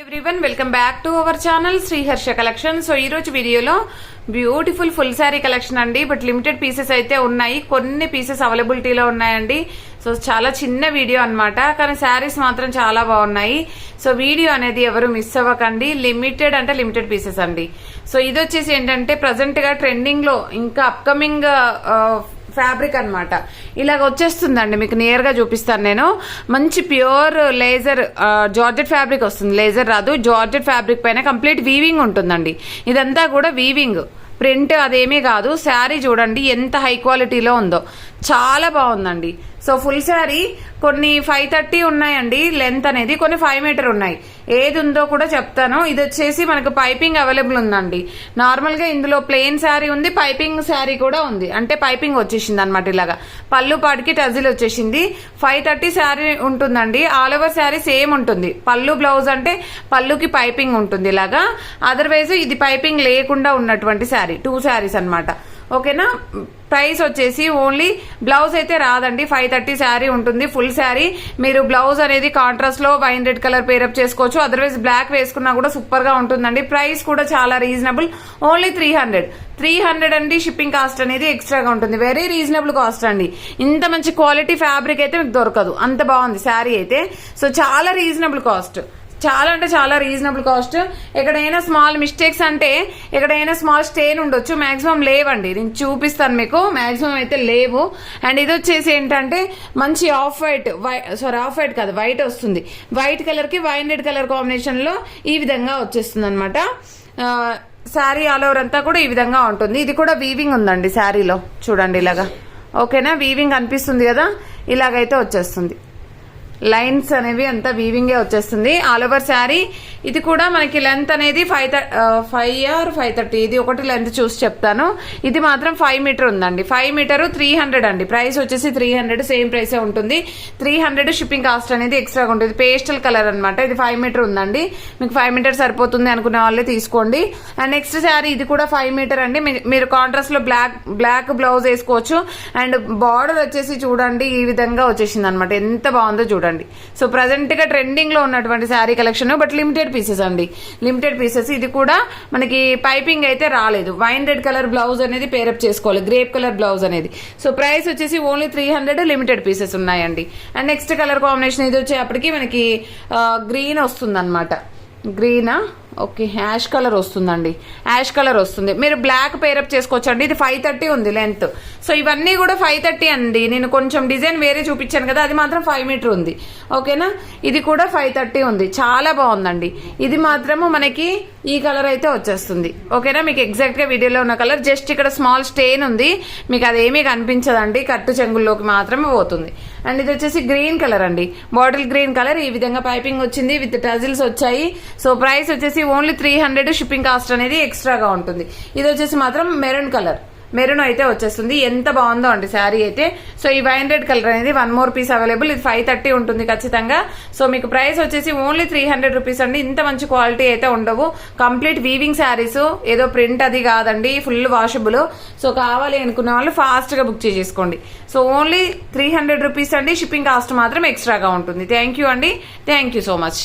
Everyone welcome back to our channel Sriharsha collection. So ఈ రోజు వీడియోలో బ్యూటిఫుల్ ఫుల్ శారీ కలెక్షన్ అండి. బట్ లిమిటెడ్ పీసెస్ అయితే ఉన్నాయి, కొన్ని పీసెస్ అవైలబిలిటీలో ఉన్నాయండి. సో చాలా చిన్న వీడియో అన్నమాట, కానీ శారీస్ మాత్రం చాలా బాగున్నాయి. సో వీడియో అనేది ఎవరు మిస్ అవ్వకండి. లిమిటెడ్ అంటే లిమిటెడ్ పీసెస్ అండి. సో ఇది వచ్చేసి ఏంటంటే ప్రజెంట్ గా ట్రెండింగ్ లో ఇంకా అప్కమింగ్ ఫ్యాబ్రిక్ అన్నమాట. ఇలాగ వచ్చేస్తుందండి, మీకు నియర్ గా చూపిస్తాను నేను. మంచి ప్యూర్ లేజర్ జార్జెట్ ఫ్యాబ్రిక్ వస్తుంది, లేజర్ రాదు. జార్జెట్ ఫ్యాబ్రిక్ పైన కంప్లీట్ వీవింగ్ ఉంటుందండి. ఇదంతా కూడా వీవింగ్, ప్రింట్ అదేమీ కాదు. శారీ చూడండి ఎంత హై క్వాలిటీలో ఉందో, చాలా బాగుందండి. సో ఫుల్ శారీ కొన్ని 530 ఉన్నాయండి లెంత్ అనేది, కొన్ని 5 మీటర్ ఉన్నాయి. ఏది ఉందో కూడా చెప్తాను. ఇది వచ్చేసి మనకు పైపింగ్ అవైలబుల్ ఉందండి. నార్మల్ గా ఇందులో ప్లెయిన్ శారీ ఉంది, పైపింగ్ శారీ కూడా ఉంది. అంటే పైపింగ్ వచ్చేసింది అనమాట. ఇలాగా పళ్ళు పాటికి టజిల్ వచ్చేసింది. 530 శారీ ఉంటుందండి. ఆల్ ఓవర్ శారీ సేమ్ ఉంటుంది. పళ్ళు బ్లౌజ్ అంటే పళ్ళుకి పైపింగ్ ఉంటుంది ఇలాగా. అదర్వైజ్ ఇది పైపింగ్ లేకుండా ఉన్నటువంటి శారీ, 2 శారీస్ అనమాట. ఓకేనా. ప్రైస్ వచ్చేసి ఓన్లీ బ్లౌజ్ అయితే రాదండి. 530 శారీ ఉంటుంది ఫుల్ శారీ. మీరు బ్లౌజ్ అనేది కాంట్రాస్ట్ లో వైన్ రెడ్ కలర్ పేరప్ చేసుకోవచ్చు. అదర్వైజ్ బ్లాక్ వేసుకున్నా కూడా సూపర్ గా ఉంటుందండి. ప్రైస్ కూడా చాలా రీజనబుల్, ఓన్లీ 300 అండి. షిప్పింగ్ కాస్ట్ అనేది ఎక్స్ట్రాగా ఉంటుంది. వెరీ రీజనబుల్ కాస్ట్ అండి. ఇంత మంచి క్వాలిటీ ఫ్యాబ్రిక్ అయితే మీకు దొరకదు, అంత బాగుంది శారీ అయితే. సో చాలా రీజనబుల్ కాస్ట్, చాలా అంటే చాలా రీజనబుల్ కాస్ట్. ఎక్కడైనా స్మాల్ మిస్టేక్స్ అంటే ఎక్కడైనా స్మాల్ స్టెయిన్ ఉండొచ్చు, మాక్సిమం లేవండి. నేను చూపిస్తాను మీకు, మాక్సిమం అయితే లేవు. అండ్ ఇది వచ్చేసి ఏంటంటే మంచి ఆఫ్ వైట్ కాదు, వైట్ వస్తుంది. వైట్ కలర్ కి వైన్ రెడ్ కలర్ కాంబినేషన్ లో ఈ విధంగా వచ్చేస్తుంది అనమాట. శారీ ఆల్ ఓవర్ అంతా కూడా ఈ విధంగా ఉంటుంది. ఇది కూడా వీవింగ్ ఉందండి శారీలో, చూడండి ఇలాగా. ఓకేనా, వీవింగ్ అనిపిస్తుంది కదా, ఇలాగైతే వచ్చేస్తుంది. లైన్స్ అనేవి అంతా వీవింగే వచ్చేస్తుంది ఆల్ ఓవర్ శారీ. ఇది కూడా మనకి లెంత్ అనేది 530. ఇది ఒకటి లెంత్ చూసి చెప్తాను. ఇది మాత్రం 5 మీటర్ ఉందండి. 5 మీటర్ 300 అండి. ప్రైస్ వచ్చేసి 300, సేమ్ ప్రైసే ఉంటుంది. 300 షిప్పింగ్ కాస్ట్ అనేది ఎక్స్ట్రాగా ఉంటుంది. పేస్టల్ కలర్ అనమాట. ఇది 5 మీటర్ ఉందండి. మీకు 5 మీటర్ సరిపోతుంది అనుకునే వాళ్ళే తీసుకోండి. అండ్ నెక్స్ట్ శారీ ఇది కూడా 5 మీటర్ అండి. మీరు కాంట్రాస్ట్ లో బ్లాక్ బ్లౌజ్ వేసుకోవచ్చు. అండ్ బార్డర్ వచ్చేసి చూడండి ఈ విధంగా వచ్చేసింది అనమాట. ఎంత బాగుందో చూడండి. సో ప్రజెంట్ గా ట్రెండింగ్ లో ఉన్నటువంటి sari collection, but limited pieces అండి, లిమిటెడ్ పీసెస్. ఇది కూడా మనకి పైపింగ్ అయితే రాలేదు. వైన్ రెడ్ కలర్ బ్లౌజ్ అనేది పేరప్ చేసుకోవాలి, గ్రేప్ కలర్ బ్లౌజ్ అనేది. సో ప్రైస్ వచ్చేసి ఓన్లీ 300, లిమిటెడ్ పీసెస్ ఉన్నాయండి. అండ్ నెక్స్ట్ కలర్ కాంబినేషన్ ఇది వచ్చేప్పటికి మనకి గ్రీన్ వస్తుంది అనమాట. గ్రీనా, ఓకే, యాష్ కలర్ వస్తుందండి. యాష్ కలర్ వస్తుంది. మీరు బ్లాక్ పేరప్ చేసుకోవచ్చు అండి. ఇది 530 ఉంది లెంత్. సో ఇవన్నీ కూడా 530 అండి. నేను కొంచెం డిజైన్ వేరే చూపించాను కదా, అది మాత్రం 5 మీటర్ ఉంది. ఓకేనా, ఇది కూడా 530 ఉంది. చాలా బాగుందండి. ఇది మాత్రము మనకి ఈ కలర్ అయితే వచ్చేస్తుంది. ఓకేనా, మీకు ఎగ్జాక్ట్ గా వీడియోలో ఉన్న కలర్. జస్ట్ ఇక్కడ స్మాల్ స్టెయిన్ ఉంది, మీకు అదేమీ కనిపించదండి. కట్టు చెంగుల్లోకి మాత్రమే పోతుంది. అండ్ ఇది వచ్చేసి గ్రీన్ కలర్ అండి, బాటిల్ గ్రీన్ కలర్. ఈ విధంగా పైపింగ్ వచ్చింది, విత్ టజిల్స్ వచ్చాయి. సో ప్రైస్ వచ్చేసి ఓన్లీ 300, షిప్పింగ్ కాస్ట్ అనేది ఎక్స్ట్రాగా ఉంటుంది. ఇది వచ్చేసి మాత్రం మెరూన్ కలర్, మెరూన్ అయితే వచ్చేస్తుంది. ఎంత బాగుందో అండి శారీ అయితే. సో ఈ వైన్ రెడ్ కలర్ అనేది 1 మోర్ పీస్ అవైలబుల్. ఇది 530 ఉంటుంది ఖచ్చితంగా. సో మీకు ప్రైస్ వచ్చేసి ఓన్లీ 300 రూపీస్ అండి. ఇంత మంచి క్వాలిటీ అయితే ఉండవు. కంప్లీట్ వీవింగ్ శారీస్, ఏదో ప్రింట్ అది కాదండి, ఫుల్ వాషబుల్. సో కావాలి అనుకున్న వాళ్ళు ఫాస్ట్ గా బుక్ చేసుకోండి. సో ఓన్లీ 300 రూపీస్ అండి. షిప్పింగ్ కాస్ట్ మాత్రం ఎక్స్ట్రాగా ఉంటుంది. థ్యాంక్ యూ అండి, థ్యాంక్ యూ సో మచ్.